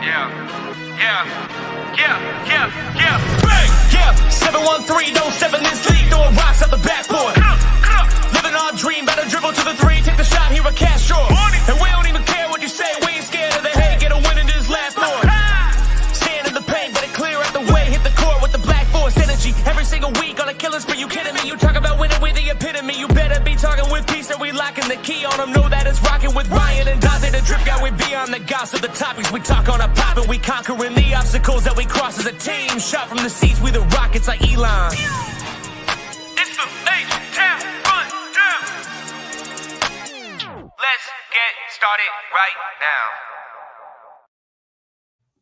Bang! Yeah, 713, don't step in this league, throwing rocks out the backboard. Living our dream, better dribble to the three, take the shot, here a cash short. And we don't even care what you say, we ain't scared of the hate, get a win and just laugh more. Stand in the paint, better clear out the way, hit the court with the black force energy. Every single week on a killing spree, you kidding me? You talk about winning with the epitome, you better be talking with peace and we locking the key on them. Know that it's rocking with Ryan and Donte, the drip guy, we beyond the gossip, the topics we talk on a pop and we conquering the obstacles that we cross as a team. Shot from the seats, we the Rockets like Elon. It's the H-Town Rundown. Let's get started right now.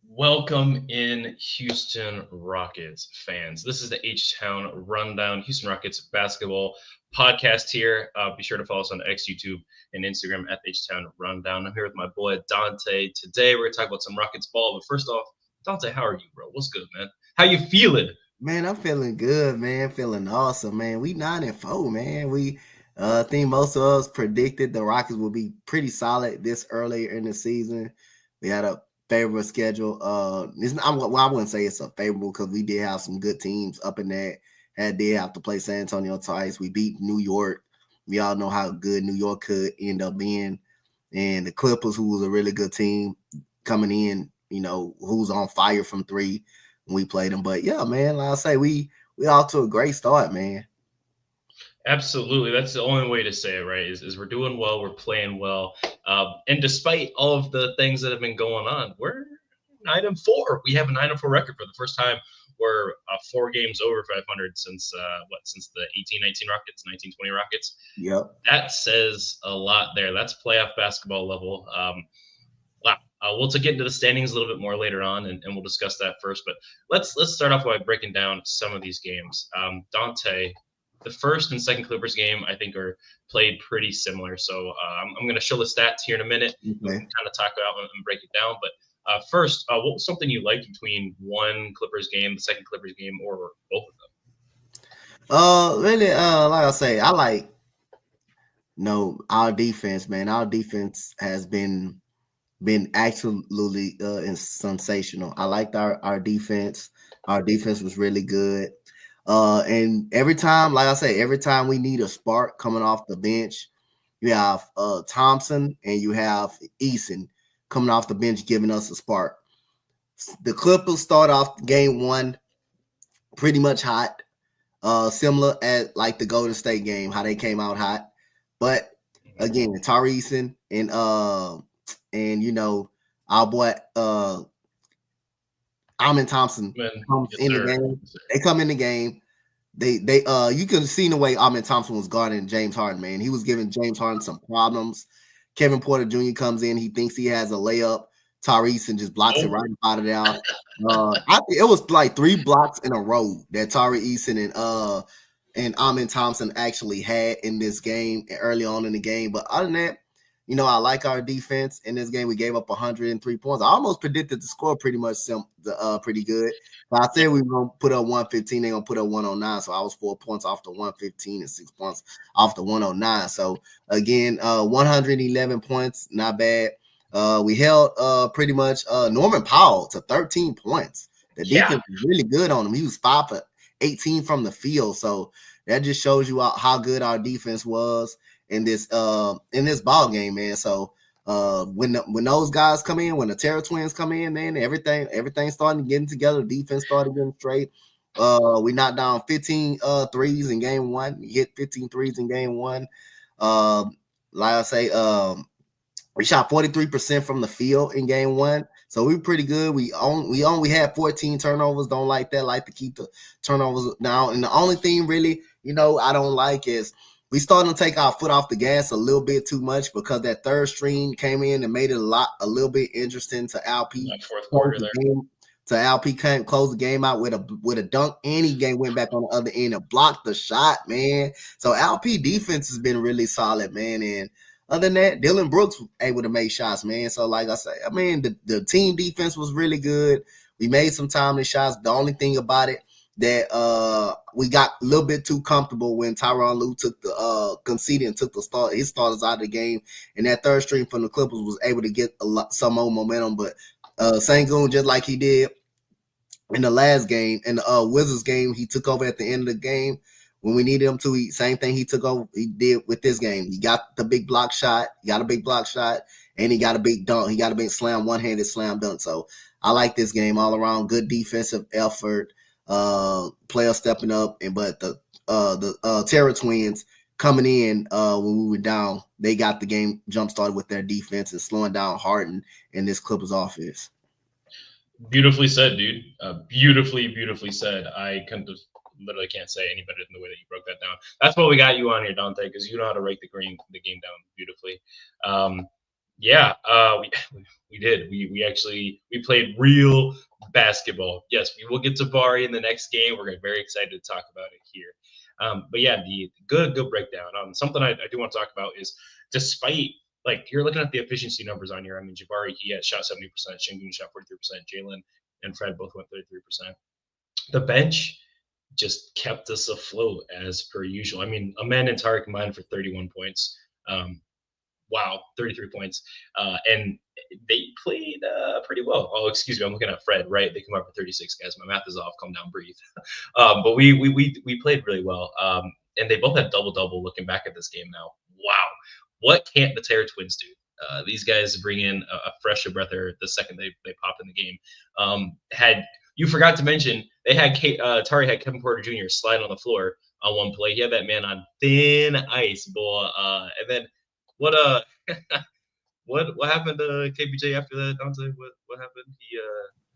Welcome in, Houston Rockets fans. This is the H-Town Rundown, Houston Rockets basketball podcast here. Be sure to follow us on X, YouTube, and Instagram at H-Town Rundown. I'm here with my boy Donte. Today we're going to talk about some Rockets ball. But first off, Donte, how are you, bro? What's good, man? How you feeling? Man, I'm feeling good, man. Feeling awesome, man. We 9-4, man. We think most of us predicted the Rockets would be pretty solid this earlier in the season. We had a favorable schedule. I wouldn't say it's a favorable because we did have some good teams up in that. Did have to play San Antonio twice. We beat New York. We all know how good New York could end up being. And the Clippers, who was a really good team coming in, you know, who's on fire from three when we played them. But yeah, man, like I say, we off to a great start, man. Absolutely. That's the only way to say it, right? Is we're doing well, we're playing well. And despite all of the things that have been going on, we're 9-4. We have a 9-4 record for the first time. We're 4 games over 500 since the 18-19 Rockets, 19-20 Rockets. Yep. That says a lot there. That's playoff basketball level. We'll get into the standings a little bit more later on, and we'll discuss that first. But let's start off by breaking down some of these games. Donte, the first and second Clippers game, I think, are played pretty similar. So I'm going to show the stats here in a minute. Okay. We can kind of talk about and break it down. But first, what was something you liked between one Clippers game, the second Clippers game, or both of them? Really, like I say, I like our defense, man. Our defense has been absolutely sensational. I liked our defense. Our defense was really good. And every time we need a spark coming off the bench, you have Thompson and you have Eason coming off the bench giving us a spark. The Clippers start off game one pretty much hot, similar at like the Golden State game, how they came out hot. But again, Eason and you know our boy Amin Thompson comes in the game. They come in the game. They you could have seen the way Amin Thompson was guarding James Harden, man. He was giving James Harden some problems. Kevin Porter Jr. comes in. He thinks he has a layup. Tyrese and just blocks it right out of there. I think it was like 3 blocks in a row that Tyrese and Amin Thompson actually had in this game early on in the game. But other than that, you know, I like our defense. In this game, we gave up 103 points. I almost predicted the score pretty much pretty good. But I said we were going to put up 115. They're going to put up 109. So I was 4 points off the 115 and 6 points off the 109. So, again, 111 points, not bad. We held pretty much Norman Powell to 13 points. The defense was really good on him. He was 5 for 18 from the field. So that just shows you how good our defense was in this ball game, man. So when those guys come in, when the Terror Twins come in, man, everything started getting together. The defense started getting straight. We knocked down 15 threes in game one. We hit 15 threes in game one. Like I say, we shot 43% from the field in game one. So we were pretty good. We only had 14 turnovers. Don't like that. Like to keep the turnovers down. And the only thing really, you know, I don't like is we started to take our foot off the gas a little bit too much because that third string came in and made it a little bit interesting to Alp. Fourth quarter there. So Alp can't close the game out with a dunk, and he went back on the other end and blocked the shot, man. So Alp defense has been really solid, man. And other than that, Dylan Brooks was able to make shots, man. So like I say, I mean, the team defense was really good. We made some timely shots. The only thing about it that we got a little bit too comfortable when Tyronn Lue took the conceded and took his starters out of the game, and that third string from the Clippers was able to get some more momentum. But Sengun, just like he did in the last game, in the Wizards game, he took over at the end of the game when we needed him to. Same thing he took over. He did with this game. He got the big block shot. He got a big block shot, and he got a big dunk. He got a big slam, one-handed slam dunk. So I like this game all around. Good defensive effort. Player stepping up, but the Terror Twins coming in when we were down, they got the game jump started with their defense and slowing down Harden and this Clippers offense. Beautifully said, dude. Beautifully said. I literally can't say any better than the way that you broke that down. That's what we got you on here, Donte, because you know how to break the game down beautifully. We did. We played real basketball. Yes, we will get to Jabari in the next game. We're very excited to talk about it here. But yeah, the good breakdown. Something I do want to talk about is, despite, like, you're looking at the efficiency numbers on here. I mean, Jabari, he had shot 70%, Sengun shot 43%, Jalen and Fred both went 33%. The bench just kept us afloat as per usual. I mean, Amen and Tariq combined for 31 points. 33 points. And they played pretty well. Oh, excuse me, I'm looking at Fred, right? They come up with 36, guys. My math is off. Calm down, breathe. But we played really well. And they both had double-double looking back at this game now. Wow. What can't the Terror Twins do? These guys bring in a fresher breath the second they pop in the game. You forgot to mention, they had Tari had Kevin Porter Jr. slide on the floor on one play. He had that man on thin ice, boy. And then what happened to KPJ after that, Donte? What happened?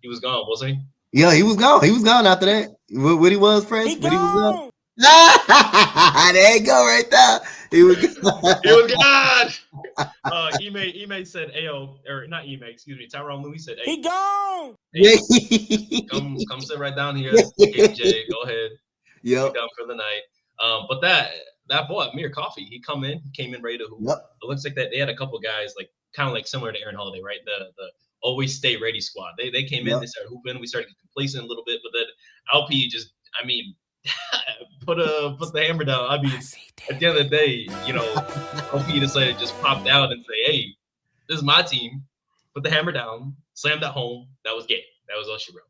He was gone, wasn't he? Yeah, he was gone. He was gone after that. What he was, Fred? He was gone. There you go, right there. He was gone. He was gone. Ime said, "Ayo," or not Ime, excuse me. Tyronn Lue said, "He gone. Hey, come sit right down here, KPJ. Go ahead. Yep. Down for the night." But that boy, Amir Coffee, he came in ready to hoop. Yep. It looks like that they had a couple guys like kind of like similar to Aaron Holiday, right? The always stay ready squad. They came in, they started hooping. We started getting complacent a little bit, but then LP just, I mean, put the hammer down. I mean, at the end of the day, you know, LP decided to just pop out and say, "Hey, this is my team." Put the hammer down, slammed at home. That was game. That was all she wrote.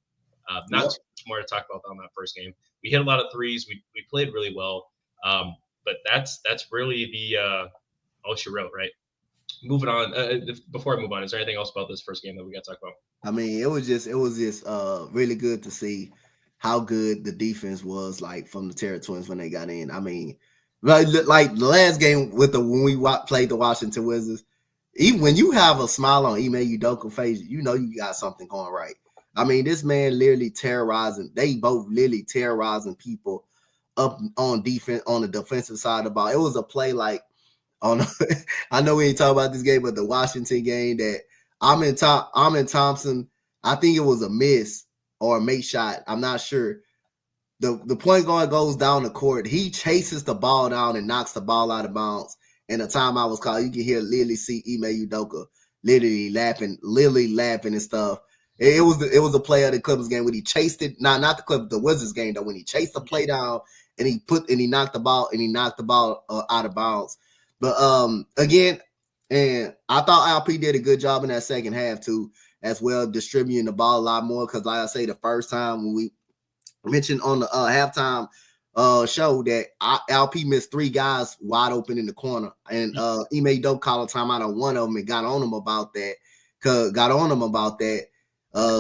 Not too much more to talk about on that first game. We hit a lot of threes. We played really well. But that's really the all she wrote, right? Moving on. Before I move on, is there anything else about this first game that we got to talk about? I mean, it was just really good to see how good the defense was, like, from the Terror Twins when they got in. I mean, like the last game when we played the Washington Wizards, even when you have a smile on Ime Udoka face, you know you got something going right. I mean, this man literally terrorizing. They both literally terrorizing people up on defense, on the defensive side of the ball. It was a play like I know we ain't talking about this game, but the Washington game that Amin Thompson, I think it was a miss or a make shot. I'm not sure. The point guard goes down the court. He chases the ball down and knocks the ball out of bounds. And the timeout was called. You can literally see Ime Udoka literally laughing and stuff. It was a play of the Clippers game when he chased it. Not the Clippers, the Wizards game though. When he chased the play down and he knocked the ball out of bounds. But again, and I thought LP did a good job in that second half too, as well, distributing the ball a lot more. Because like I say, the first time when we mentioned on the halftime show that LP missed 3 guys wide open in the corner, and Ime Udoka called a timeout on one of them and got on him about that.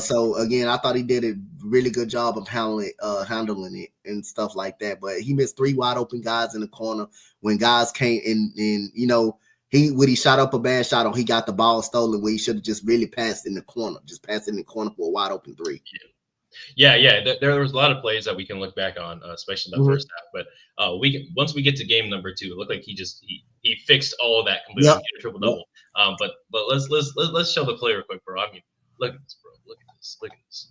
So again, I thought he did a really good job of handling it and stuff like that. But he missed 3 wide open guys in the corner when guys came in, you know, he shot up a bad shot or he got the ball stolen where he should have just really passed in the corner, for a wide open 3. Yeah. There was a lot of plays that we can look back on, especially in the first half. But once we get to game number 2, it looked like he fixed all of that completely. He hit a triple double. But let's show the play real quick, bro. I mean, look at this, bro. Look at this.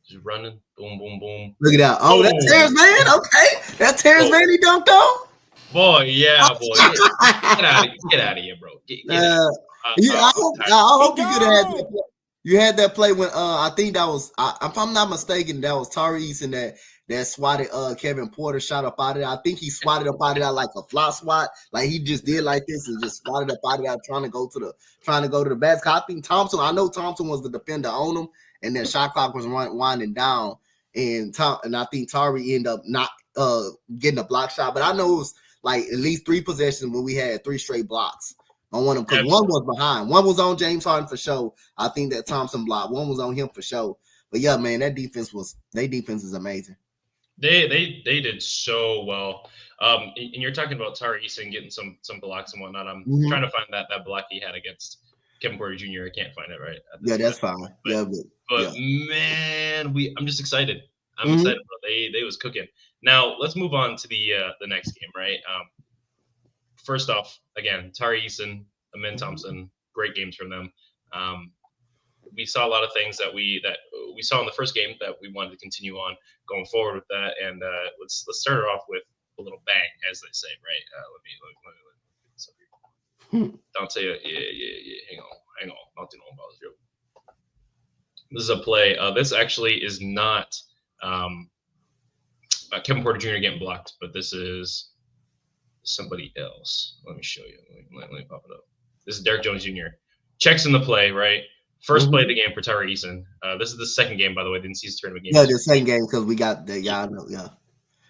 Just running, boom, boom, boom. Look at that. Oh, that's Terrence Mann. Okay, that's Terrence Mann. He dunked on. Boy, yeah, boy. Get out of here, bro. I hope you could have had that play when I think that was, if I'm not mistaken, that was Tyrese and that that swatted Kevin Porter shot up out of there. I think he swatted up out of there like a fly swat, like he just did like this and just swatted up out of there trying to go to the basket. I think I know Thompson was the defender on him, and then shot clock was winding down, and I think Tari ended up not getting a block shot, but I know it was like at least 3 possessions when we had 3 straight blocks on one of them, because one was behind. One was on James Harden for sure. I think that Thompson block. One was on him for sure. But yeah, man, their defense is amazing. They did so well. And you're talking about Tari Eason getting some blocks and whatnot. I'm trying to find that block he had against Kevin Porter Jr. I can't find it right. Yeah, that's fine. But man, I'm just excited. I'm excited. They was cooking. Now let's move on to the next game, right? First off, again, Tari Eason, Amin Thompson, great games from them. We saw a lot of things that we saw in the first game that we wanted to continue on going forward with that, and let's start it off with a little bang, as they say, right? Let me Donte, yeah. Hang on. Not too long about this joke. This is a play. This actually is not Kevin Porter Jr. getting blocked, but this is somebody else. Let me show you. Let me pop it up. This is Derrick Jones Jr. Checks in the play, right? First play of the game for Tari Eason. This is the second game, by the way. Didn't see his tournament game. Yeah, the second game because we got the guy. Yeah.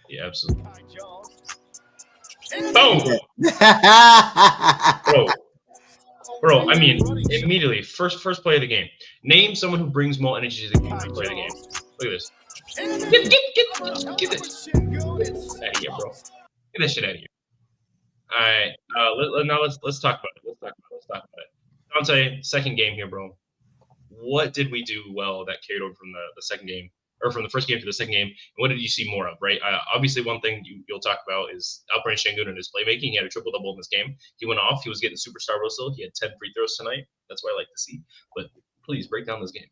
Yeah, absolutely. Boom. Bro. I mean, immediately first play of the game. Name someone who brings more energy to the game. Play the game. Look at this. Get this out of here, bro. Get that shit out of here. All right. Now let's talk about it. Let's talk about it. Donte, second game here, bro. What did we do well that carried over from the second game, or from the first game to the second game? And what did you see more of, right? Obviously, one thing you'll talk about is Alperen Şengün and his playmaking. He had a triple-double in this game. He went off. He was getting superstar whistle. He had 10 free throws tonight. That's what I like to see. But please, break down this game.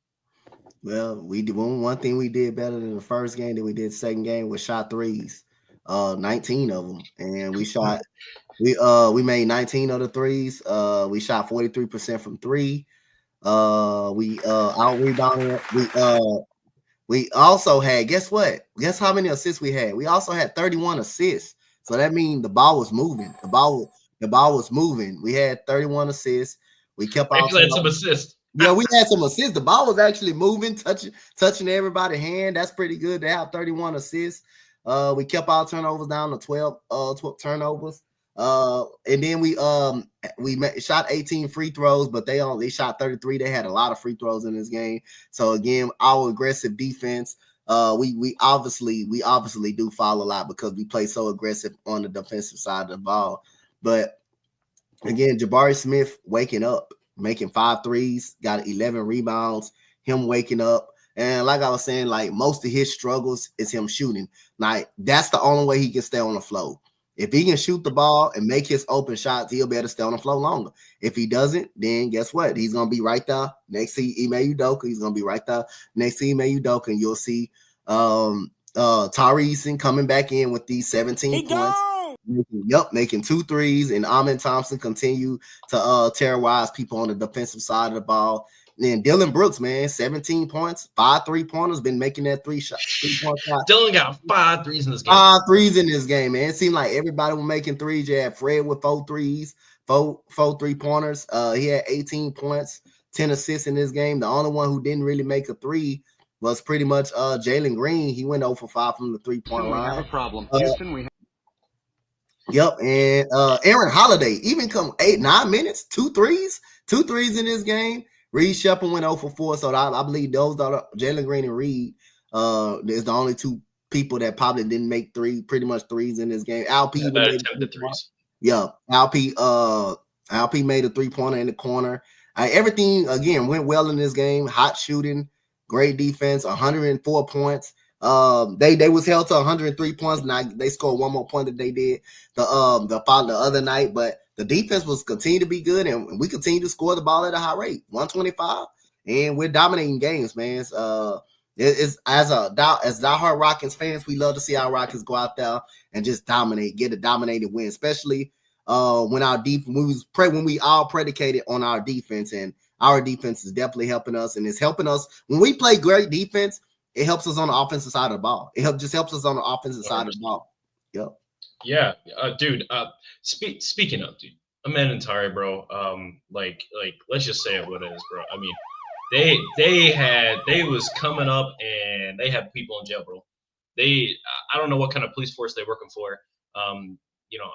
Well, one thing we did better than the first game than we did the second game was shot threes. 19 of them. And we shot we made 19 of the threes. We shot 43% from 3. We out rebounded. We also had, guess what? Guess how many assists we had? We also had 31 assists. So that means the ball was moving. The ball was moving. We had 31 assists. We kept actually had some assists. Yeah, we had some assists. The ball was actually moving, touching everybody's hand. That's pretty good to have 31 assists. We kept our turnovers down to 12 turnovers. And then we shot 18 free throws, but they shot 33. They had a lot of free throws in this game. So again, our aggressive defense, we obviously do foul a lot because we play so aggressive on the defensive side of the ball. But again, Jabari Smith waking up, making 5 threes, got 11 rebounds, him waking up. And like I was saying, like most of his struggles is him shooting. Like that's the only way he can stay on the floor. If he can shoot the ball and make his open shots, he'll be able to stay on the floor longer. If he doesn't, then guess what? He's going to be right there next to Ime Udoka. He's going to be right there next to Ime Udoka. And you'll see Tari Eason coming back in with these 17 points. Making 2 threes. And Amin Thompson continue to terrorize people on the defensive side of the ball. And then Dylan Brooks, man, 17 points, 5 3-pointers, been making that 3-point shot. Dylan got 5 threes in this game. 5 threes in this game, man. It seemed like everybody was making threes. You had Fred with 4 threes, 4 3-pointers. He had 18 points, 10 assists in this game. The only one who didn't really make a 3 was pretty much Jalen Green. He went 0 for 5 from the 3-point line. We have a problem. Houston, we have. Yep, and Aaron Holiday even come 8-9 minutes, 2 threes in this game. Reed Shepard went 0 for 4, so I believe those are Jalen Green and Reed. Is the only 2 people that probably didn't make pretty much threes in this game. Alp attempted threes. Yeah, Alp made a 3-pointer in the corner. Everything again went well in this game. Hot shooting, great defense, 104 points. They was held to 103 points. Now they scored 1 more point than they did the other night, but the defense was continue to be good, and we continue to score the ball at a high rate, 125, and we're dominating games, man. It's as diehard Rockets fans, we love to see our Rockets go out there and just dominate, get a dominated win, especially when we all predicated on our defense, and our defense is definitely helping us, and it's helping us when we play great defense. it helps us on the offensive side of the ball. It helps us on the offensive side of the ball. Yep. Yeah, dude. Speaking of, dude, Amanatari, bro. Like, let's just say it what it is, bro. I mean, they was coming up and they had people in jail, bro. I don't know what kind of police force they're working for.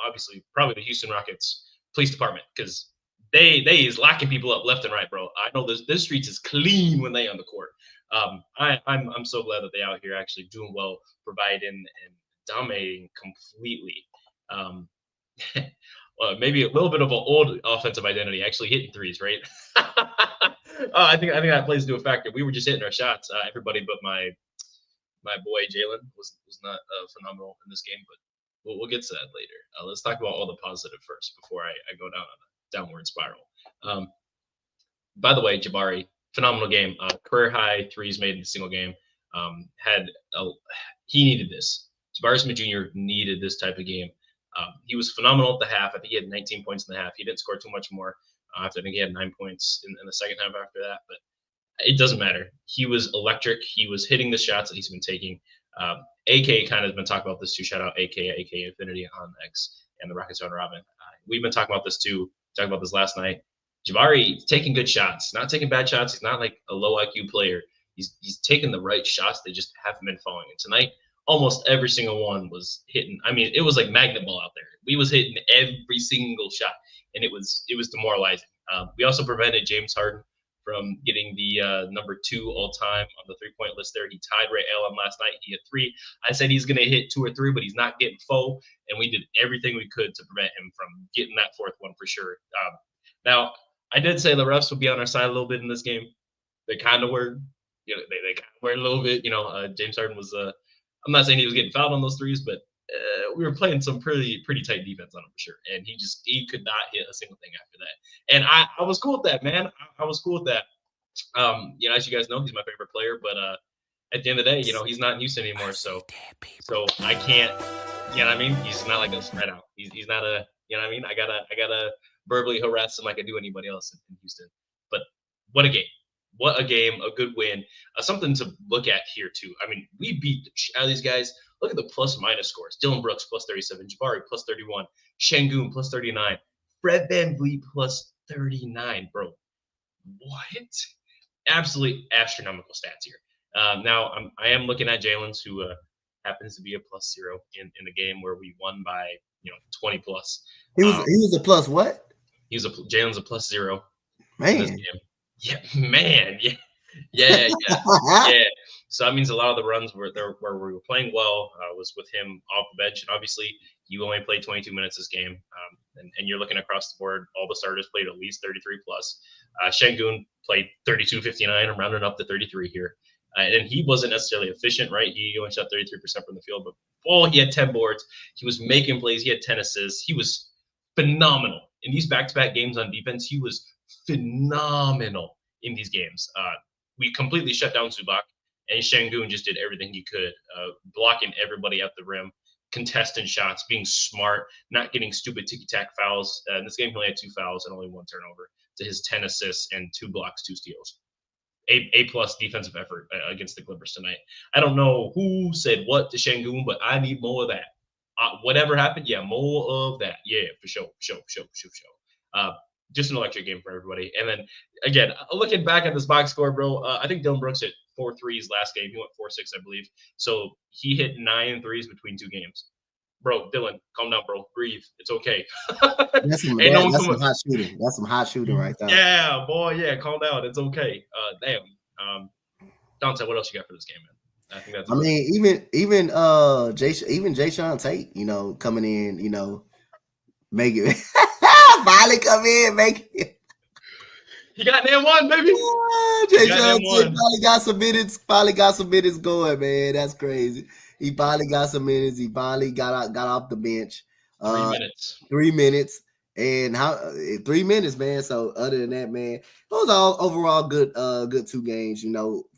Obviously, probably the Houston Rockets police department, because they is locking people up left and right, bro. I know this streets is clean when they on the court. I'm so glad that they out here actually doing well, providing and dominating completely. Maybe a little bit of an old offensive identity, actually hitting threes, right? I think that plays into a factor. We were just hitting our shots. Everybody but my boy Jalen was not phenomenal in this game, but we'll get to that later. Let's talk about all the positive first before I go down on a downward spiral. By the way, Jabari, phenomenal game. Career high threes made in a single game. He needed this. Jabari Smith Jr. needed this type of game. He was phenomenal at the half. I think he had 19 points in the half. He didn't score too much more. I think he had 9 points in the second half after that, but it doesn't matter. He was electric. He was hitting the shots that he's been taking. AK kind of been talking about this too. Shout out AK Infinity on X and the Rockets on Robin. We've been talking about this too. Talking about this last night. Jabari taking good shots, not taking bad shots. He's not like a low IQ player. He's taking the right shots. They just haven't been falling. And tonight, almost every single one was hitting. I mean, it was like magnet ball out there. We was hitting every single shot, and it was demoralizing. We also prevented James Harden from getting the number 2 all-time on the three-point list there. He tied Ray Allen last night. He hit 3. I said he's going to hit 2 or 3, but he's not getting 4, and we did everything we could to prevent him from getting that 4th one for sure. Now, I did say the refs would be on our side a little bit in this game. They kind of were. They kind of were a little bit. James Harden was I'm not saying he was getting fouled on those threes, but we were playing some pretty tight defense on him for sure. And he could not hit a single thing after that. And I was cool with that, man. I was cool with that. As you guys know, he's my favorite player, but at the end of the day, he's not in Houston anymore. So I can't, you know what I mean? He's not like a spread out. He's not a, you know what I mean? I gotta verbally harass him like I do anybody else in Houston. But what a game. What a game, a good win. Something to look at here, too. I mean, we beat the shit out of these guys. Look at the plus-minus scores. Dylan Brooks, plus 37. Jabari, plus 31. Şengün, plus 39. Fred VanVleet, plus 39, bro. What? Absolutely astronomical stats here. Now, I am looking at Jalen's, who happens to be a plus 0 in the game where we won by, 20 plus. He was a plus what? Jalen's a plus 0 man. In this game. Yeah, man. Yeah. So that means a lot of the runs where we were playing well was with him off the bench. And obviously, you only played 22 minutes this game. And you're looking across the board, all the starters played at least 33 plus. Şengün played 32-59. I'm rounding up to 33 here. And he wasn't necessarily efficient, right? He only shot 33% from the field. But he had 10 boards. He was making plays. He had 10 assists. He was phenomenal. In these back-to-back games on defense, he was phenomenal in these games. We completely shut down Zubac, and Şengün just did everything he could, blocking everybody at the rim, contesting shots, being smart, not getting stupid ticky-tack fouls. In this game, he only had 2 fouls and only 1 turnover to his 10 assists and 2 blocks, 2 steals. A-plus defensive effort against the Clippers tonight. I don't know who said what to Şengün, but I need more of that. Whatever happened, more of that. Yeah, for sure. Just an electric game for everybody. And then, again, looking back at this box score, bro, I think Dylan Brooks hit 4 threes last game. He went 4-6, I believe. So he hit 9 threes between 2 games. Bro, Dylan, calm down, bro. Breathe. It's okay. That's some hot shooting. That's some hot shooting right there. Yeah, boy. Yeah, calm down. It's okay. Damn. Donte, what else you got for this game, man? I think that's. I mean, even Jayshawn Tate, coming in, make it. Finally come in, make it. He got damn one, baby. Jayshawn Tate finally got some minutes going, man. That's crazy. He finally got some minutes. He finally got off the bench. 3 minutes. 3 minutes. And 3 minutes, man. So other than that, man, it was all overall good 2 games,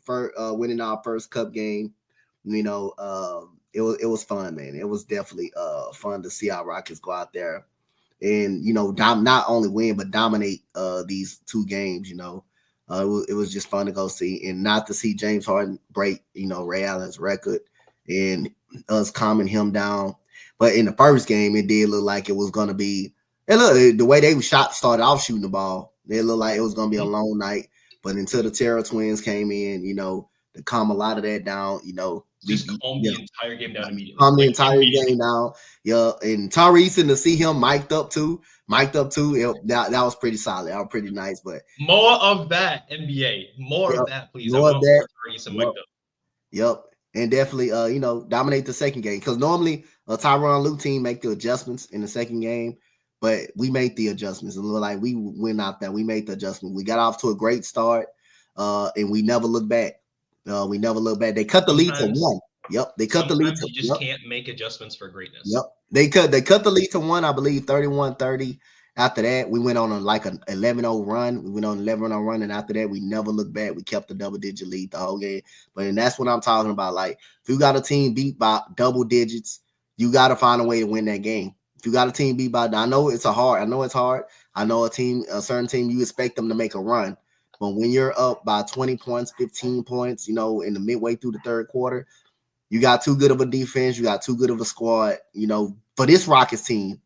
for winning our first cup game. It was fun, man. It was definitely fun to see our Rockets go out there and not only win but dominate these 2 games, It was just fun to go see, and not to see James Harden break, Ray Allen's record and us calming him down. But in the first game, it did look like it was going to be. And look, the way they started off shooting the ball, it looked like it was going to be a long night. But until the Terror Twins came in, to calm a lot of that down, just calm the entire game down immediately. Calm the entire game down. Yeah, and Tyrese, and to see him mic'd up too. That was pretty solid. That was pretty nice. But more of that, NBA. More of that, please. More of that. Tyrese mic'd up. Yep. And definitely, dominate the second game. Because normally a Tyronn Lue team make the adjustments in the second game, but we made the adjustments. It looked like we went out there. We made the adjustment. We got off to a great start, and we never looked back. They cut the lead to 1. Yep. They cut the lead to 1. You just can't make adjustments for greatness. Yep. They cut the lead to 1, I believe, 31-30. After that, we went on an 11-0 run. We went on an 11-0 run, and after that, we never looked back. We kept the double-digit lead the whole game. And that's what I'm talking about. Like, if you got a team beat by double digits, you got to find a way to win that game. If you got a team beat by, I know it's hard. I know a certain team, you expect them to make a run. But when you're up by 20 points, 15 points, in the midway through the third quarter, you got too good of a defense. You got too good of a squad, for this Rockets team.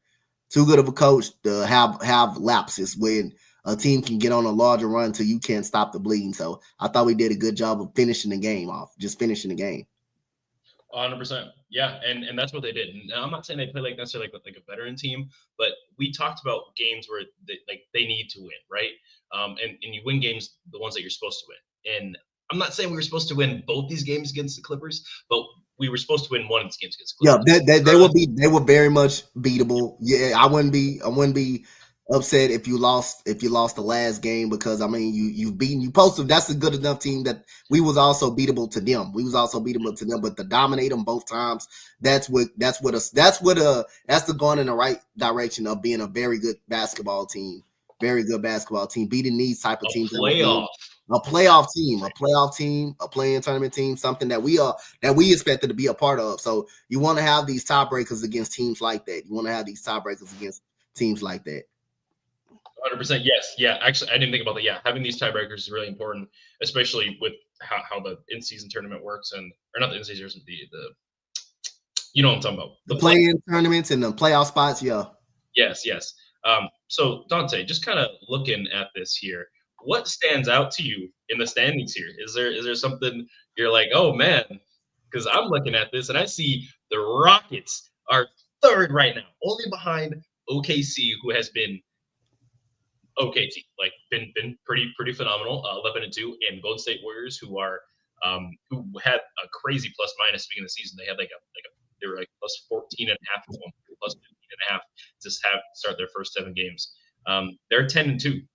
Too good of a coach to have lapses when a team can get on a larger run till you can't stop the bleeding. So I thought we did a good job of finishing the game off, just finishing the game. 100%. Yeah, and that's what they did. And I'm not saying they play necessarily like a veteran team, but we talked about games where they need to win, right? And you win games, the ones that you're supposed to win. And I'm not saying we were supposed to win both these games against the Clippers, but we were supposed to win one of these games against the Clippers. Yeah, they were very much beatable. Yeah, I wouldn't be upset if you lost the last game, because you posted. That's a good enough team that we was also beatable to them. But to dominate them both times, that's going in the right direction of being a very good basketball team. Very good basketball team, beating these type of teams. A playoff team, a play-in tournament team, something that we expected to be a part of. So you want to have these tiebreakers against teams like that. 100%. Yes. Yeah. Actually, I didn't think about that. Yeah. Having these tiebreakers is really important, especially with how the in-season tournament works, or not the in-season, the you know what I'm talking about. The play-in tournaments and the playoff spots. Yeah. Yes. So Donte, just kind of looking at this here, what stands out to you in the standings here? Is there something you're like, oh man, because I'm looking at this and I see the Rockets are third right now, only behind OKC, who has been been pretty phenomenal, 11-2, and Golden State Warriors, who had a crazy plus minus beginning of the season. They had they were plus 14.5, plus 15.5 to start their first 7 games. They're 10-2.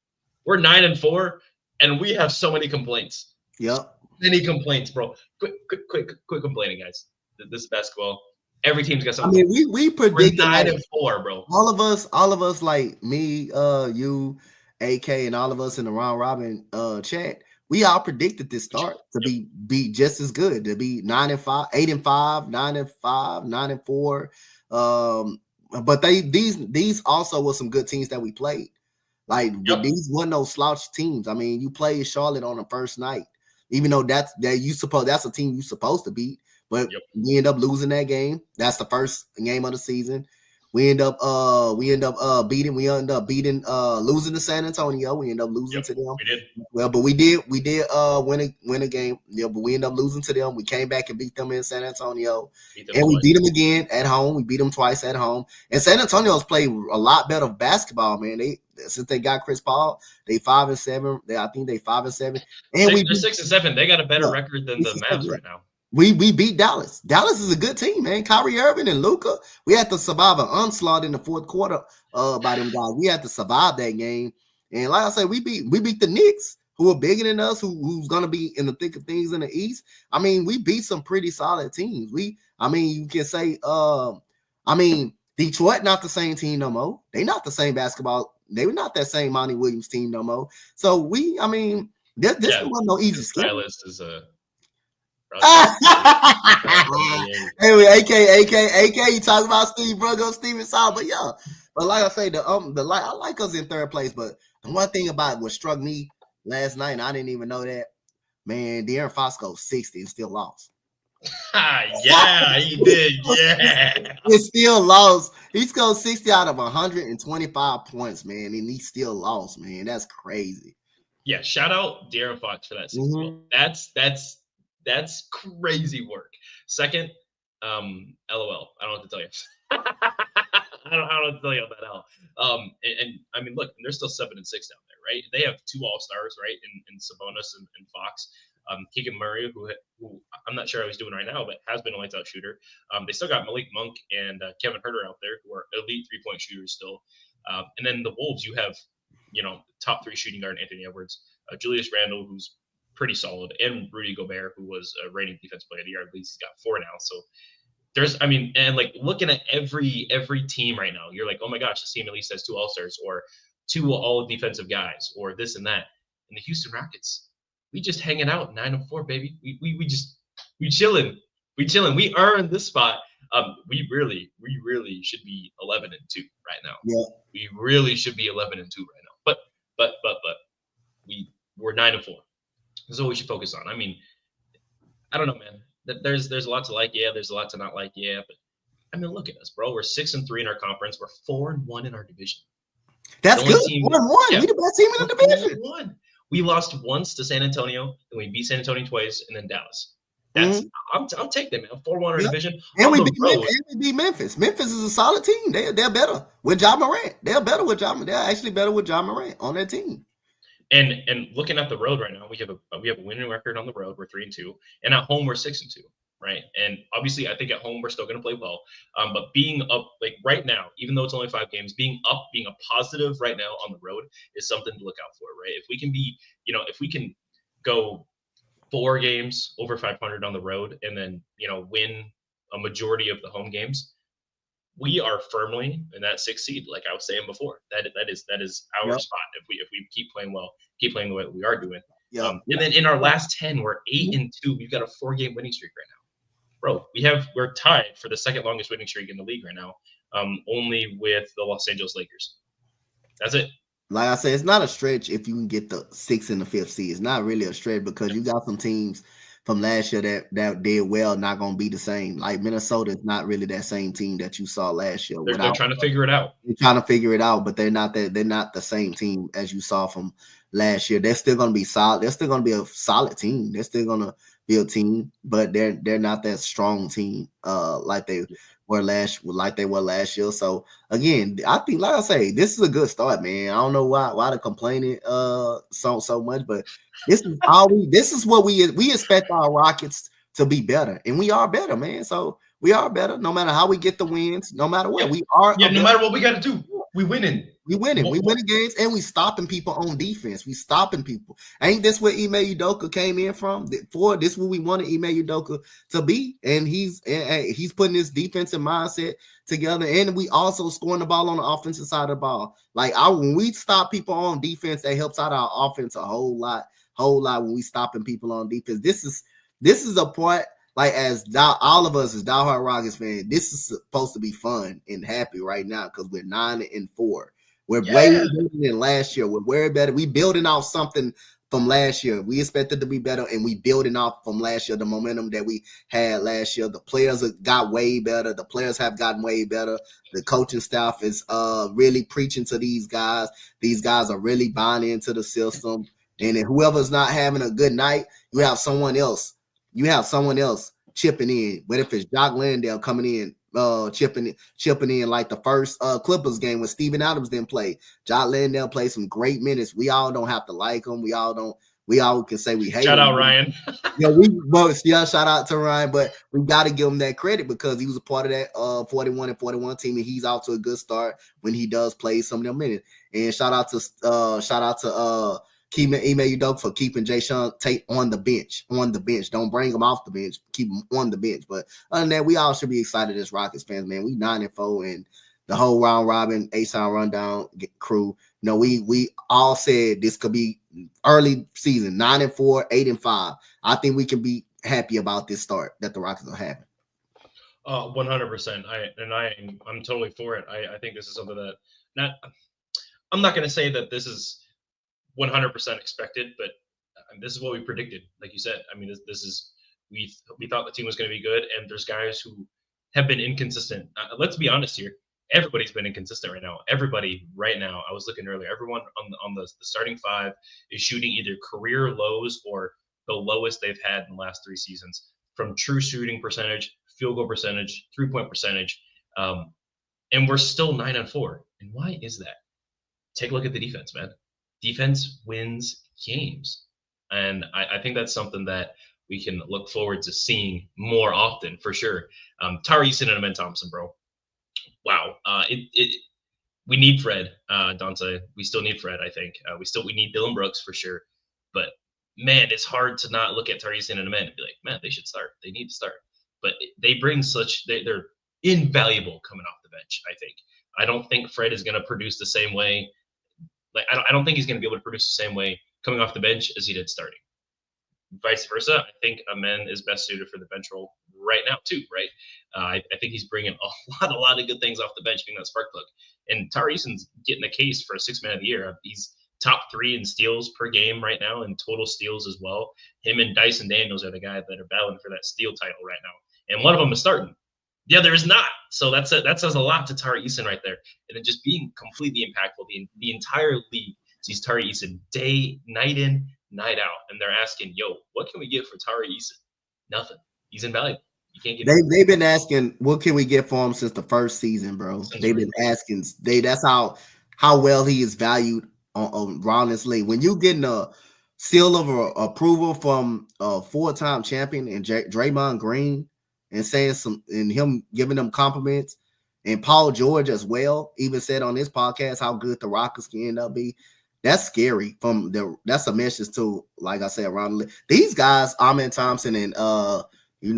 We're 9-4, and we have so many complaints. Yep. Many complaints, bro. Quick complaining, guys. This basketball, every team's got something. I mean, we predicted 9-4, bro. All of us, like me, you, AK, and all of us in the round robin chat, we all predicted this start to be just as good, to be 9-5, 8-5, 9-5, 9-4. But these also were some good teams that we played. These weren't no slouch teams. I mean, you played Charlotte on the first night, even though that's a team you're supposed to beat, but we end up losing that game. That's the first game of the season. We end up beating losing to San Antonio. We end up losing to them. We did. Well, but we did win a game. Yeah, but we end up losing to them. We came back and beat them in San Antonio. We beat them again at home. We beat them twice at home. And San Antonio's played a lot better basketball, man. Since they got Chris Paul, they 5-7. I think they 5-7. And they're 6-7. They got a better record than the Mavs right now. We beat Dallas. Dallas is a good team, man. Kyrie Irving and Luka. We had to survive an onslaught in the fourth quarter by them guys. We had to survive that game. And like I said, we beat the Knicks, who are bigger than us, who's gonna be in the thick of things in the East. I mean, we beat some pretty solid teams. You can say, Detroit not the same team no more. They not the same basketball. They were not that same Monty Williams team no more. So this wasn't no easy stylist is a. Anyway, AK, you talk about Steve Bruggo, Steven Saul, but yeah. But like I say, I like us in third place. But the one thing about what struck me last night, and I didn't even know that. Man, De'Aaron Fox scored 60 and still lost. Yeah, he did. Yeah. He still lost. He scored 60 out of 125 points, man, and he still lost, man. That's crazy. Yeah, shout out De'Aaron Fox for that 60 goal. That's crazy work. Second, LOL. I don't know what to tell you. I don't know what to tell you on that L. And I mean, look, they're still 7-6 down there, right? They have 2 All-Stars, right, in Sabonis and Fox. Keegan Murray, who I'm not sure how he's doing right now, but has been a lights-out shooter. They still got Malik Monk and Kevin Huerter out there, who are elite three-point shooters still. And then the Wolves, you have, top 3 shooting guard Anthony Edwards, Julius Randle, who's pretty solid, and Rudy Gobert, who was a reigning defense player of the year. I believe he's got 4 now. So and like looking at every team right now, you're like, oh my gosh, this team at least has 2 All-Stars or 2 all defensive guys or this and that. And the Houston Rockets, we just hanging out 9-4, baby. We chilling. We earned this spot. We really should be 11-2 right now. Yeah. We really should be 11-2 right now. But we're 9-4. This is what we should focus on. I mean, I don't know, man. There's a lot to like, yeah. There's a lot to not like, yeah. But I mean, look at us, bro. We're 6-3 in our conference. We're 4-1 in our division. That's good. 4-1. Yeah. We the best team in the division. 4-1. We lost once to San Antonio, and we beat San Antonio twice, and then Dallas. That's I'll take them, man. 4-1 in our division. And we beat Memphis. Memphis is a solid team. They're better with Ja Morant. They're actually better with Ja Morant on their team. And looking at the road right now, we have a winning record on the road. We're 3-2, and at home we're 6-2, right? And obviously, I think at home we're still going to play well. But being up like right now, even though it's only 5 games, being a positive right now on the road is something to look out for, right? If we can be, if we can go 4 games over 500 on the road, and then win a majority of the home games, we are firmly in that 6th seed, like I was saying before. That is our spot if we keep playing well, keep playing the way we are doing. And then in our last 10, we're 8-2. We've got a 4-game winning streak right now, bro. We're tied for the 2nd longest winning streak in the league right now, only with the Los Angeles Lakers. That's it. Like I said, it's not a stretch if you can get the 6th and the 5th seed. It's not really a stretch because you got some teams from last year that did well, not going to be the same. Like Minnesota is not really that same team that you saw last year. They're trying to figure it out. They're trying to figure it out, but they're not the same team as you saw from last year. They're still going to be solid. They're still going to be a solid team. They're still going to be a team, but they're not that strong team like they were last year. So again, I think, like I say, this is a good start, man. I don't know why they're complaining so much, but this is what we expect our Rockets to be better, and we are better, man. So we are better no matter how we get the wins, no matter what. We are no matter what we got to do, we winning. We winning games, and we stopping people on defense. We stopping people. Ain't this where Ime Udoka came in from? This is what we wanted Ime Udoka to be, and he's putting this defensive mindset together, and we also scoring the ball on the offensive side of the ball. Like when we stop people on defense, that helps out our offense a whole lot when we stopping people on defense. This is a part, like all of us as diehard Rockets fans, this is supposed to be fun and happy right now because we're 9-4. We're way better than last year. We're way better. We building off something from last year. We expected to be better, and we building off from last year, the momentum that we had last year. The players got way better. The players have gotten way better. The coaching staff is really preaching to these guys. These guys are really buying into the system. And if whoever's not having a good night, you have someone else chipping in. But if it's Jock Landale coming in, chipping in like the first Clippers game when Steven Adams didn't play. Jock Landale played some great minutes. We all don't have to like him. We all can say we hate him. Shout out Ryan. Shout out to Ryan, but we got to give him that credit because he was a part of that 41-41 team, and he's out to a good start when he does play some of them minutes. And shout out to Ime Udoka for keeping Jayshawn Tate on the bench. Don't bring him off the bench. Keep him on the bench. But other than that, we all should be excited as Rockets fans, man. We 9-4, and the whole round robin, HtownRundown rundown crew. We all said this could be early season, 9-4, 8-5. I think we can be happy about this start that the Rockets are having. 100%. I'm totally for it. I think this is something that I'm not going to say that this is 100% expected, but this is what we predicted. Like you said, I mean, this is we thought the team was going to be good, and there's guys who have been inconsistent. Let's be honest here. Everybody's been inconsistent right now. Everybody right now. I was looking earlier. Everyone on the starting five is shooting either career lows or the lowest they've had in the last 3 seasons from true shooting percentage, field goal percentage, 3-point percentage, and we're still 9-4. And why is that? Take a look at the defense, man. Defense wins games, and I think that's something that we can look forward to seeing more often for sure. Tari Eason and Amen Thompson, bro. Wow. We need Fred, Donte. We still need Fred, I think. We need Dylan Brooks for sure. But man, it's hard to not look at Tari Eason and Amen and be like, man, they should start. They need to start. But they bring they're invaluable coming off the bench, I think. I don't think Fred is going to produce the same way. Like I don't think he's going to be able to produce the same way coming off the bench as he did starting. Vice versa, I think Amen is best suited for the bench role right now too, right? I think he's bringing a lot of good things off the bench, being that spark plug. And Tari Eason's getting a case for 6th man of the year. He's top 3 in steals per game right now, and total steals as well. Him and Dyson Daniels are the guys that are battling for that steal title right now, and one of them is starting. The other is not. So that says a lot to Tari Eason right there. And then just being completely impactful. The entire league sees Tari Eason night in, night out, and they're asking, "Yo, what can we get for Tari Eason?" Nothing. He's invaluable. You can't get. They've been asking, "What can we get for him?" since the first season, bro. They've been asking. That's how well he is valued around this league. When you getting a seal of approval from a 4-time champion and Draymond Green, and saying and him giving them compliments, and Paul George as well, even said on his podcast how good the Rockets can end up be. That's scary. That's a message to, like I said, around the league. These guys, Amen Thompson and and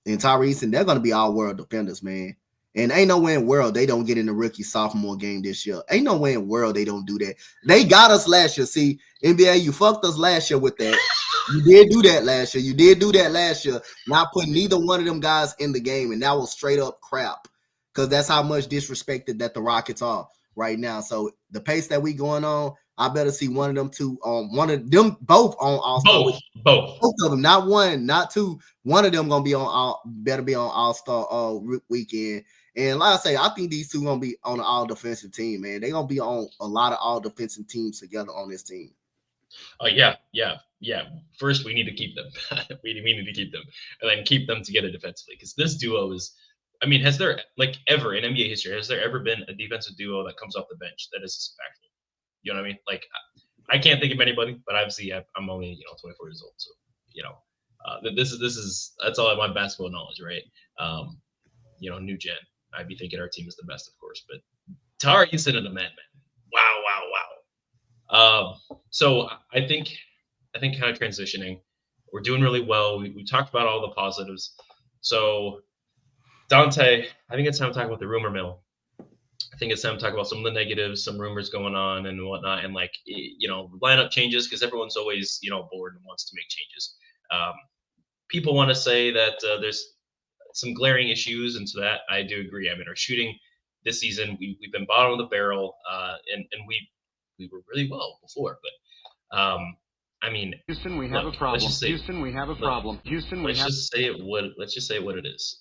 Tyrese, and they're gonna be all world defenders, man. And ain't no way in the world they don't get in the rookie sophomore game this year. Ain't no way in the world they don't do that. They got us last year. See, NBA, you fucked us last year with that. You did do that last year. Not putting neither one of them guys in the game, and that was straight up crap. Because that's how much disrespected that the Rockets are right now. So the pace that we going on, I better see one of them two on one of them both on All-Star. Both of them, not one, not two. One of them gonna be on better be on All-Star weekend. And like I say, I think these two gonna be on an all defensive team, man. They're gonna be on a lot of all defensive teams together on this team. Yeah. First, we need to keep them. we need to keep them, and then keep them together defensively. Because this duo is, I mean, has there ever in NBA history has there ever been a defensive duo that comes off the bench that is impactful? You know what I mean? Like, I can't think of anybody, but obviously I'm only 24 years old, so this is that's all I want basketball knowledge, right? New gen. I'd be thinking our team is the best, of course, but Tari Eason and the man. Wow. So I think kind of transitioning, we're doing really well. We talked about all the positives. So Donte, I think it's time to talk about the rumor mill. I think it's time to talk about some of the negatives, some rumors going on and whatnot, and lineup changes, because everyone's always bored and wants to make changes. People want to say that there's some glaring issues, and to that I do agree. I mean, our shooting this season, we've been bottom of the barrel, and we were really well before, but I mean, Houston, we have a problem. Houston, we have a problem. Houston, let's just say what it is.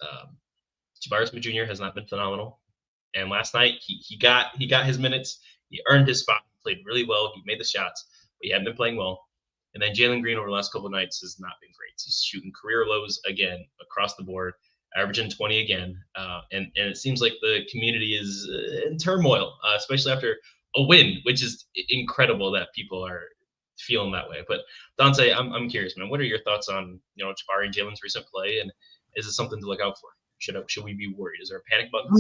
Jabari Smith Jr. has not been phenomenal, and last night he got his minutes. He earned his spot. He played really well. He made the shots, but he hadn't been playing well. And then Jalen Green over the last couple of nights has not been great. He's shooting career lows again across the board, averaging 20 again. And it seems like the community is in turmoil, especially after a win, which is incredible that people are feeling that way. But Donte, I'm curious, man. What are your thoughts on Jabari and Jalen's recent play, and is it something to look out for? Should we be worried? Is there a panic button?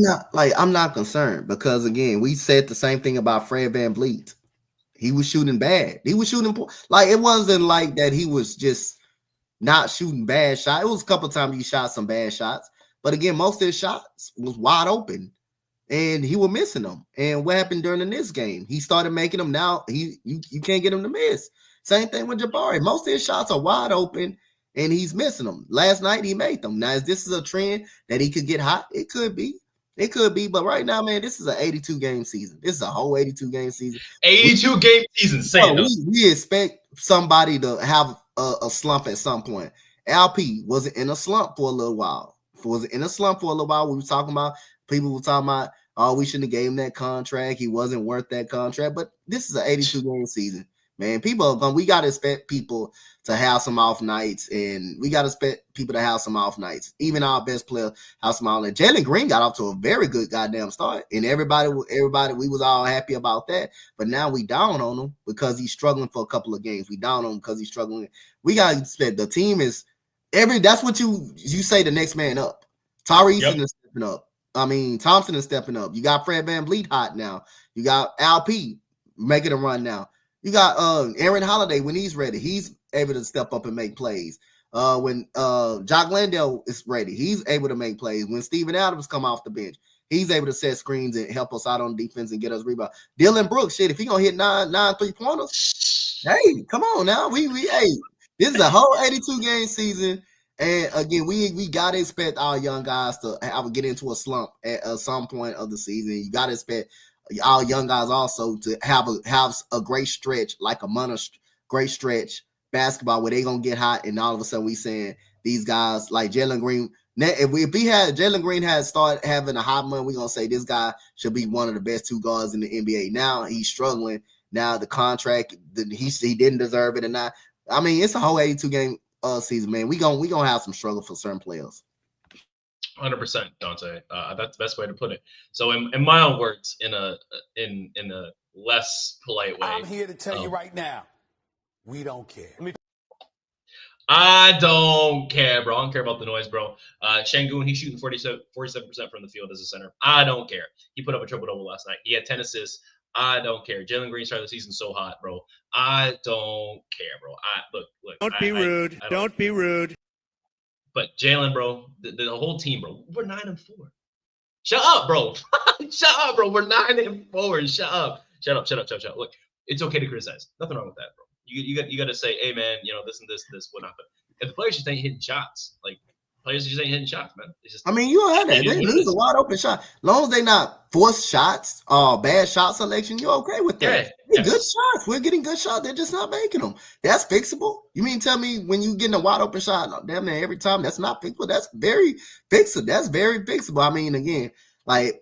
I'm not concerned, because again, we said the same thing about Fred VanVleet. He was shooting bad. He was shooting it wasn't like that. He was just not shooting bad shots. It was a couple of times he shot some bad shots, but again, most of his shots was wide open, and he was missing them. And what happened during this game? He started making them. Now you can't get him to miss. Same thing with Jabari. Most of his shots are wide open, and he's missing them. Last night he made them. Now, if this is a trend that he could get hot, it could be. It could be, but right now, man, this is an 82 game season. This is a whole 82 game season. 82 game season. Say it. We expect somebody to have a slump at some point. LP wasn't in a slump for a little while. We were talking about, people were talking about, oh, we shouldn't have gave him that contract. He wasn't worth that contract. But this is an 82 game season, man. We got to expect people to have some off nights, and we got to expect people to have some off nights. Even our best player have some off nights. Jalen Green got off to a very good goddamn start, and everybody, we was all happy about that. But now we down on him because he's struggling for a couple of games. We down on him because he's struggling. We got to expect the team is that's what you say, the next man up. Tyrese is stepping up. I mean, Thompson is stepping up. You got Fred VanVleet hot now. You got LP making a run now. You got Aaron Holiday when he's ready. He's able to step up and make plays. When Jock Landale is ready, he's able to make plays. When Steven Adams come off the bench, he's able to set screens and help us out on defense and get us rebound. Dylan Brooks, shit, if he gonna hit nine 3-pointers, hey, come on now. Hey, this is a whole 82 game season. And again, we gotta expect our young guys to get into a slump at some point of the season. You gotta expect our young guys also to have a great stretch, like a month of great stretch basketball where they gonna get hot, and all of a sudden we saying these guys like Jalen Green. If Jalen Green had started having a hot month, we're gonna say this guy should be one of the best two guards in the NBA. Now he's struggling. Now the contract, he didn't deserve it, and not. I mean, it's a whole 82 game season, man. We gonna have some struggle for certain players. 100%, Donte. That's the best way to put it. So, in my own words, in a less polite way, I'm here to tell you right now, we don't care. I don't care, bro. I don't care about the noise, bro. Şengün, he's shooting 47% from the field as a center. I don't care. He put up a triple-double last night. He had 10 assists. I don't care. Jalen Green started the season so hot, bro. I don't care, bro. Look. Don't be rude. Don't be rude. But Jalen, bro, the whole team, bro, we're 9-4. Shut up, bro. Shut up, bro. We're 9-4. Shut up. Look, it's okay to criticize. Nothing wrong with that, bro. You got to say, hey, man, this and this, whatnot. But if the players just ain't hitting shots, players just ain't hitting shots, man. It's just, I mean, you don't have that. They lose a wide open shot. As long as they not forced shots or bad shot selection, you're okay with that. Good shots. We're getting good shots. They're just not making them. That's fixable. You mean tell me when you getting a wide open shot, damn man, every time that's not fixable? That's very fixable. That's very fixable. I mean, again, I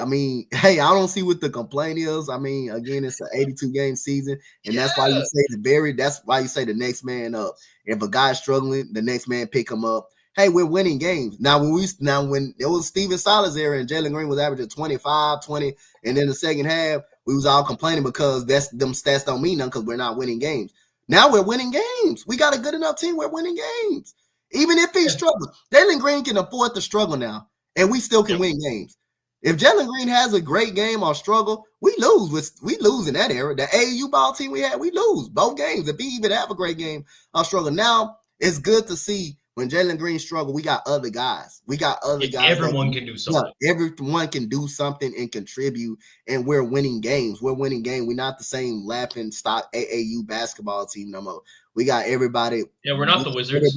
mean, hey, I don't see what the complaint is. I mean, again, it's an 82 game season, and that's why you say that's why you say the next man up. If a guy's struggling, the next man pick him up. Hey, we're winning games. Now, when it was Steven Silas era and Jalen Green was averaging 25, 20, and then the second half, we was all complaining because them stats don't mean nothing because we're not winning games. Now we're winning games. We got a good enough team. We're winning games. Even if he's struggling, Jalen Green can afford to struggle now, and we still can win games. If Jalen Green has a great game or struggle, we lose. We lose in that era. The AAU ball team we had, we lose both games. If he even have a great game or struggle. Now, it's good to see when Jalen Green struggle, we got other guys. Everyone can do something. Yeah, everyone can do something and contribute, and we're winning games. We're not the same laughing stock AAU basketball team no more. We got everybody. Yeah, we're not the Wizards.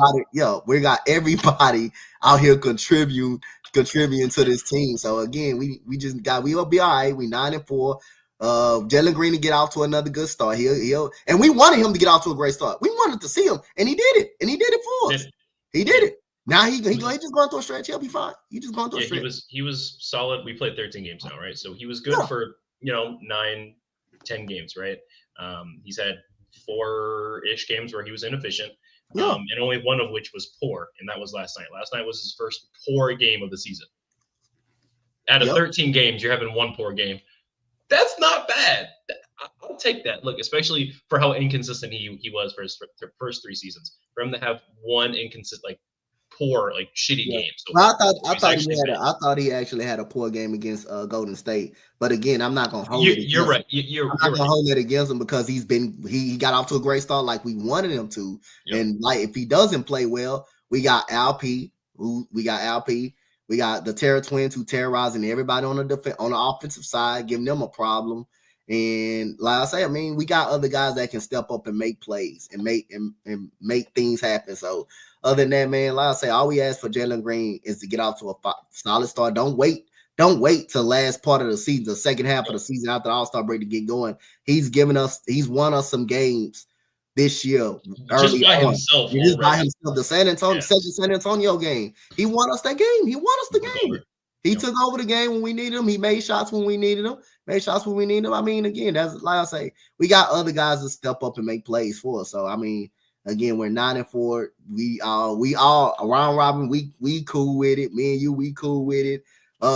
We got everybody out here contributing to this team. So again, we'll be all right. We 9-4. Jalen Green to get off to another good start. And we wanted him to get off to a great start. We wanted to see him, and he did it. And he did it for us. He did it. Now he just going through a stretch. He'll be fine. He just going through a stretch. He was solid. We played 13 games now, right? So he was good for 9-10 games, right? He's had 4-ish games where he was inefficient, and only one of which was poor, and that was last night. Last night was his first poor game of the season. Out of 13 games, you're having one poor game. That's not bad. I'll take that. Look, especially for how inconsistent he was for his first 3 seasons. For him to have one inconsistent, poor, shitty game. So well, I thought he actually had a poor game against Golden State. But again, I'm not gonna hold it. You're right. You're not gonna hold it against him because he got off to a great start like we wanted him to. Yep. And if he doesn't play well, we got LP. We got the Terror Twins who terrorizing everybody on the offensive side, giving them a problem. And like I say, I mean, we got other guys that can step up and make plays and make things happen. So other than that, man, like I say, all we ask for Jalen Green is to get off to a solid start. Don't wait Don't wait till last part of the season, the second half of the season after the All-Star break to get going. He's won us some games this year just early by on. himself. Just by himself. The second San Antonio game. He won us that game. He won us the game. He took over the game when we needed him. He made shots when we needed him. I mean, again, that's like I say, we got other guys to step up and make plays for us. So I mean, again, we're 9-4. We all around Robin. We cool with it. Me and you, we cool with it.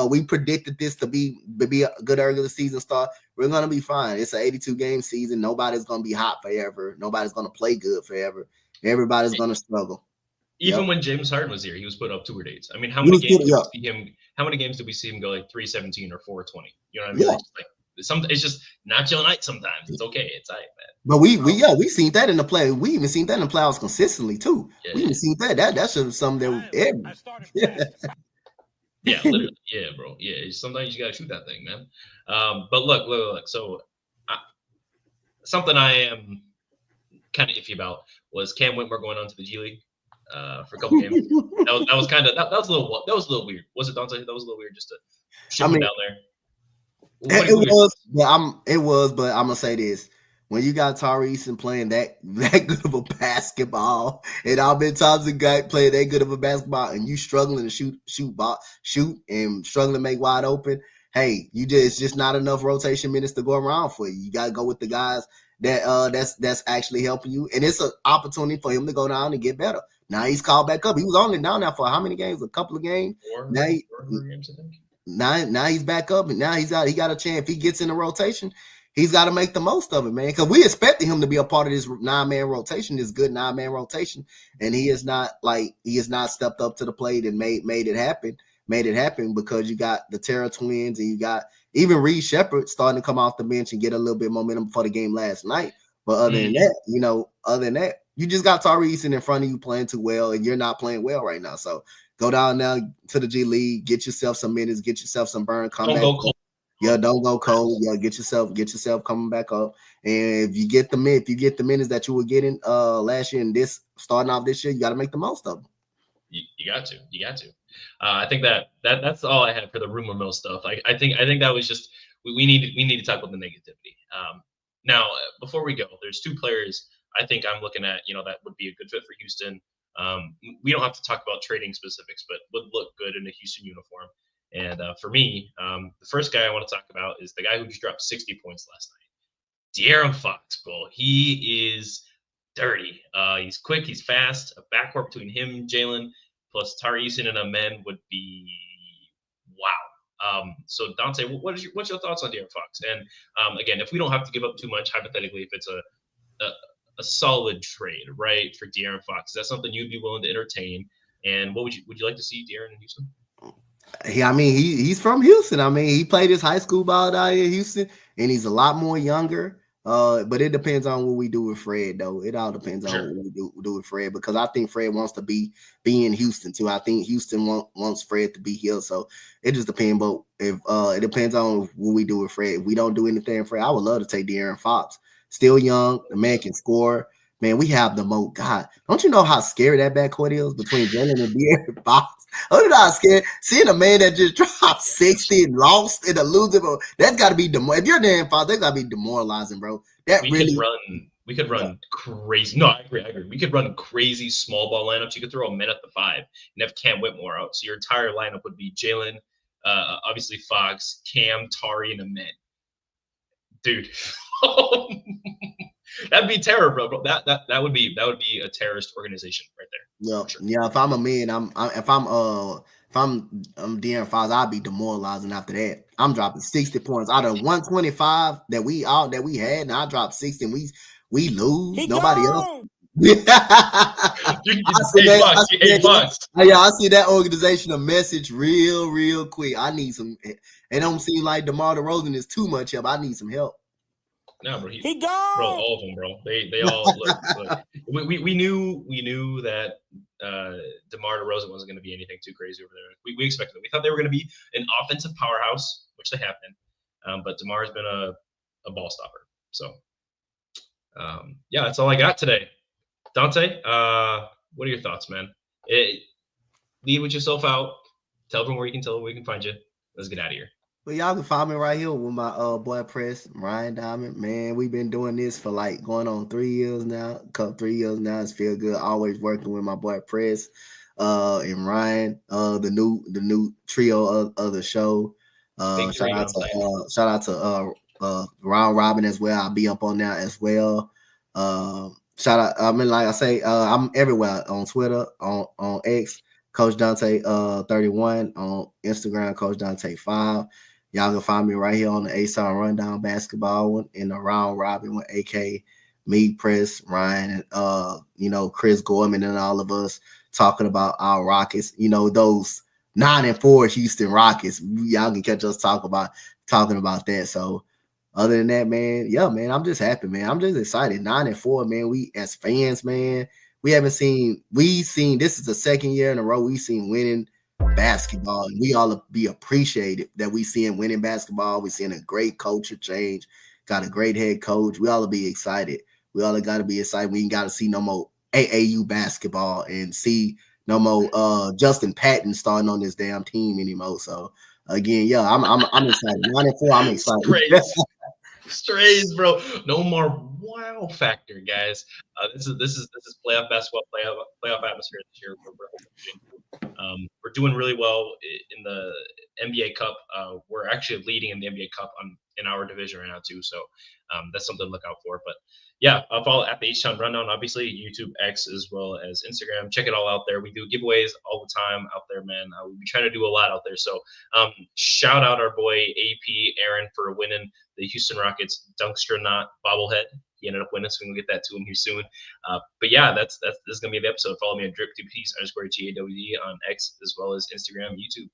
We predicted this to be a good early season start. We're gonna be fine. It's an 82 game season. Nobody's gonna be hot forever. Nobody's gonna play good forever. Everybody's gonna struggle. Even when James Harden was here, he was put up tour dates. I mean, how many games did we see him go like 317 or 420? You know what I mean? Like, it's just not your night sometimes. It's okay. It's all right, man. But we seen that in the play. We even seen that in the playoffs consistently too. We even seen that. That should have something that Yeah, literally. Yeah, bro. Yeah, sometimes you gotta shoot that thing, man. But look. So something I am kind of iffy about was Cam Whitmore going on to the G League for a couple games. that was a little weird. Was it, Donte? That was a little weird just to ship him down there. It was, but I'm gonna say this. When you got Tari Eason playing that good of a basketball, and I've been times a guy playing that good of a basketball, and you struggling to shoot, and struggling to make wide open, hey, it's just not enough rotation minutes to go around for you. You gotta go with the guys that's actually helping you, and it's an opportunity for him to go down and get better. Now he's called back up. He was only down there for how many games? A couple of games. Four games, I think. Now he's back up, and now he got a chance. If he gets in the rotation, he's got to make the most of it, man. Because we expected him to be a part of this 9-man rotation, this good 9-man rotation, and he has not stepped up to the plate and made it happen. Made it happen because you got the Terra twins, and you got even Reed Shepard starting to come off the bench and get a little bit of momentum for the game last night. But other than that, you just got Tari Eason in front of you playing too well, and you're not playing well right now. So go down now to the G League, get yourself some minutes, get yourself some burn. Don't go cold. Yeah, don't go cold. Yeah, get yourself coming back up. And if you get the minutes that you were getting last year and this starting off this year, you got to make the most of them. You got to. I think that's all I had for the rumor mill stuff. I think that was just we need to talk about the negativity. Now before we go, there's two players I think I'm looking at. That would be a good fit for Houston. We don't have to talk about trading specifics, but would look good in a Houston uniform. And for me, the first guy I want to talk about is the guy who just dropped 60 points last night. De'Aaron Fox, bro. He is dirty. He's quick. He's fast. A backcourt between him, Jalen, plus Tari Eason and Amen would be wow. So Donte, what's your thoughts on De'Aaron Fox? And again, if we don't have to give up too much, hypothetically, if it's a solid trade, right, for De'Aaron Fox, is that something you'd be willing to entertain? And what would you like to see De'Aaron in Houston? I mean, he's from Houston. I mean, he played his high school ball down here in Houston, and he's a lot more younger. But it depends on what we do with Fred, though. It all depends on what we do with Fred, because I think Fred wants to be in Houston too. I think Houston wants Fred to be here, so it just depends. But if it depends on what we do with Fred. If we don't do anything, Fred, I would love to take De'Aaron Fox. Still young, the man can score. Man, we have the most. God, don't you know how scary that backcourt is between Jalen and De'Aaron Fox? I'm not scared. Seeing a man that just dropped 60 and lost in a losing, that's got to be if you're De'Aaron Fox, that's got to be demoralizing, bro. We could run crazy. No, I agree. We could run crazy small ball lineups. You could throw a man at the 5 and have Cam Whitmore out. So your entire lineup would be Jalen, obviously Fox, Cam, Tari, and Amen. Dude. That'd be terror, bro. That would be a terrorist organization right there. Yeah, sure. Yeah. If I'm a man, if I'm De'Aaron Fox, I'd be demoralizing after that. I'm dropping 60 points out of 125 that we had, and I dropped 60, and we lose. Nobody else. I see that organization a message real quick. I need some. It don't seem like DeMar DeRozan is too much help. I need some help. No, bro. He gone. Bro, all of them, bro. They all look. We knew that DeMar DeRozan wasn't going to be anything too crazy over there. We expected it. We thought they were going to be an offensive powerhouse, which they have been. But DeMar has been a ball stopper. So, yeah, that's all I got today. Donte, what are your thoughts, man? Lead with yourself out. Tell everyone where we can find you. let's get out of here. Well, y'all can find me right here with my boy Press, Ryan Diamond. Man, we've been doing this for like going on 3 years now. 3 years now. It's feel good. Always working with my boy Press, and Ryan, the new trio of the show. Shout out to Round Robin as well. I'll be up on that as well. Shout out. I mean, like I say, I'm everywhere on Twitter, on X, Coach Donte 31, on Instagram, Coach Donte 5. Y'all can find me right here on the HtownRundown basketball one in the Round Robin with AK, me, Press, Ryan, and Chris Gorman and all of us talking about our Rockets. Those 9-4 Houston Rockets. Y'all can catch us talking about that. So other than that, man, yeah, man, I'm just happy, man. I'm just excited. 9-4, man. We as fans, man, we've seen this is the second year in a row we've seen winning basketball, and we all be appreciated that we seeing winning basketball. We seeing a great culture change, got a great head coach. We all be excited. We all got to be excited. We ain't got to see no more AAU basketball and see no more Justin Patton starting on this damn team anymore. So again, yeah, I'm excited. 9-4, I'm excited. Strays, bro. No more wow factor, guys. This is playoff basketball, playoff atmosphere this year. We're doing really well in the NBA Cup. We're actually leading in the NBA Cup in our division right now too. So that's something to look out for. But yeah, follow at the H-Town Rundown, obviously, YouTube, X, as well as Instagram. Check it all out there. We do giveaways all the time out there, man. We try to do a lot out there. So shout out our boy AP Aaron for winning the Houston Rockets Dunkster bobblehead. He ended up winning, so we can get that to him here soon. But yeah, this is gonna be the episode. Follow me on drip2piece_GAWD on X as well as Instagram, YouTube.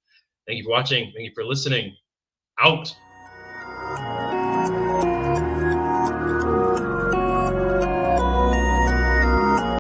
Thank you for watching. Thank you for listening. Out.